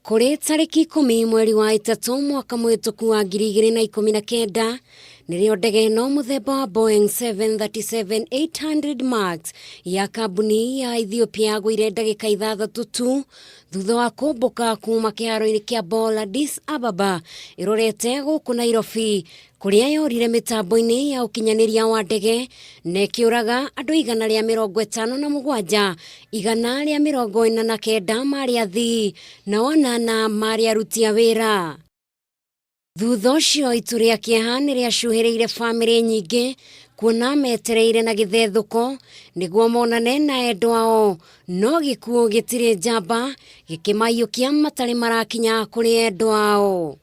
Kuri tariki 10 mweri wa 3 mwaka mwituku wa 2019 nirio ndege no muthemba wa Boeing 737-800 Max ya kambuni ya Ethiopia yagwire ndagika 6 tu thutha wa kumbuka kuma kiharo-ini kia Bola Addis Ababa irorete guku Nairobi kuria yorire mitambo-ini ya ukinyaniria wa ndege na ikiuraga andu 157 149 mari athii na 8 mari aruti a wira. Thutha ucio itu ria kieha niriacuhiriire family nyingi kuona metereire na githethũko niguo monane na endwa ao, no gikuo gitire njamba gikimayukia matari marakinya kuri endwa ao.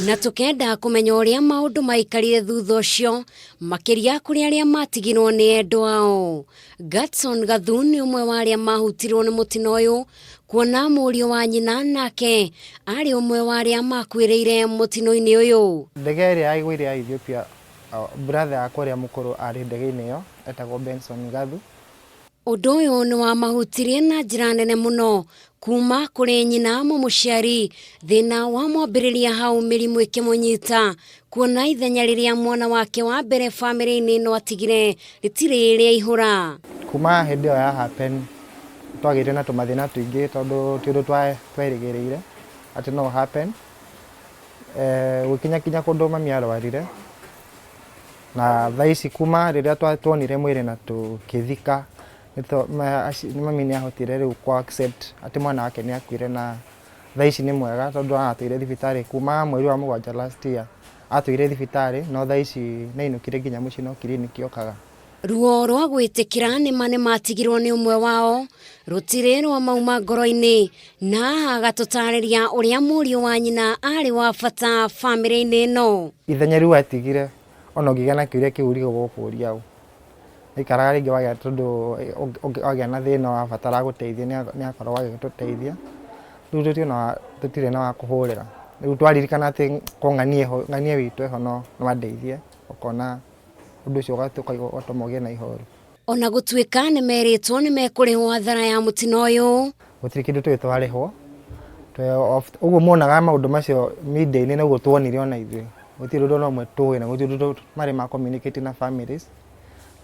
Na tukenda kumenya uria maundu maikarire thutha ucio makiria kuri aria matigirwo ni endwa ao. Gatson Gathu ni umwe wa aria mahutirwo ni mutino uyu kuona murio wa nyina nake ari umwe wa aria makwiriire mutino-ini uyu. Ndege iria yaigwire ya Ethiopia, brother akwa aria mukuru ari ndege-ini iyo etagwo Benson Gathu. Undu uyu ni wa mahutirie na njira nene muno kuma kuri nyina mumuciari thina wa mwambiriria hau mirimu ikimunyita kuona ithenya riria mwana wake wa mbere family-ini no atigire ritiri ria ihura. Kuma hindi iyo ya happen twagire na tumathina tuingi tondu tindu twerigereire ati no happen gukinya kundu mami arwarire na thaici kuma riria twonire mwiri na tukithika mami ni ahotire riu kwa accept ati mwana wake ni akwire na thaici ni mwega tondu atwire thibitari kuma mweri wa 7 last year atwire thibitari no thaici na inukire nginya muci no clinic yokaga. Ruo rwa gwitikira ni mane matigirwo ni umwe wao rutire rwa mauma ngoro-ini na agatutariria uria murio wa nyina ari wa bata family-ini no. Ithenya riu atigire ono ngigana kiuria kiurigo gukuria u ikaraga ringi wagia tondu wagia na thina wa batara guteithia ni akorwo agituteithia riu tutire na wa kuhurira riu twaririkana ati ng'anie witu eho no mandeithie ukona undu ucio gatumogie na ihoru. Ona gutuika ni meritwo ni mekurihwo athara ya mutino uyu gutiri kindu twitwarihwo uguo monaga maundu macio media-ini naguo twonire ona ithui gutiri undu no mwe tuwi na gutiri undu mari ma communicate na families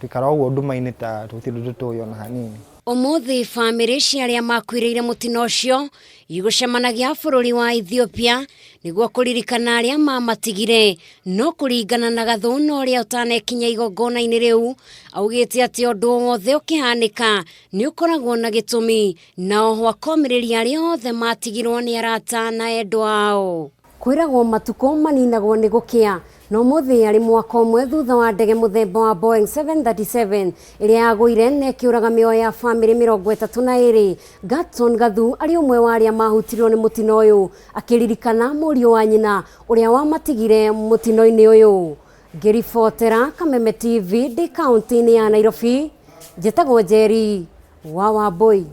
tukara uguo nduma-ini ta gutiri undu tuwi ona hanini. Umuthi family ciaria makwiriire mutino ucio igucemanagia bururi wa Ethiopia niguo kuririkana aria mamatigire no kuringana na Gathu no uria utanekinya igongona-ini riu augite ati undu wothe ukihanika ni ukoragwo na gitumi na oho akomiriria aria othe matigirwo ni arata na endwa ao. Kwiragwo matuko maninagwo ni gukia no muthi ari mwaka umwe thutha wa ndege muthemba wa Boeing 737 iria yagwire na ikiuraga mioyo ya family 32. Gatson Gathu ari umwe wa aria mahutirio ni mutino uyu akiririkana murio wa nyina uria wamatigire mutino-ini uyu. Ngiribotera Kameme TV di kaunti-ini ya Nairobi, njitagwo Njeri wa Wambui.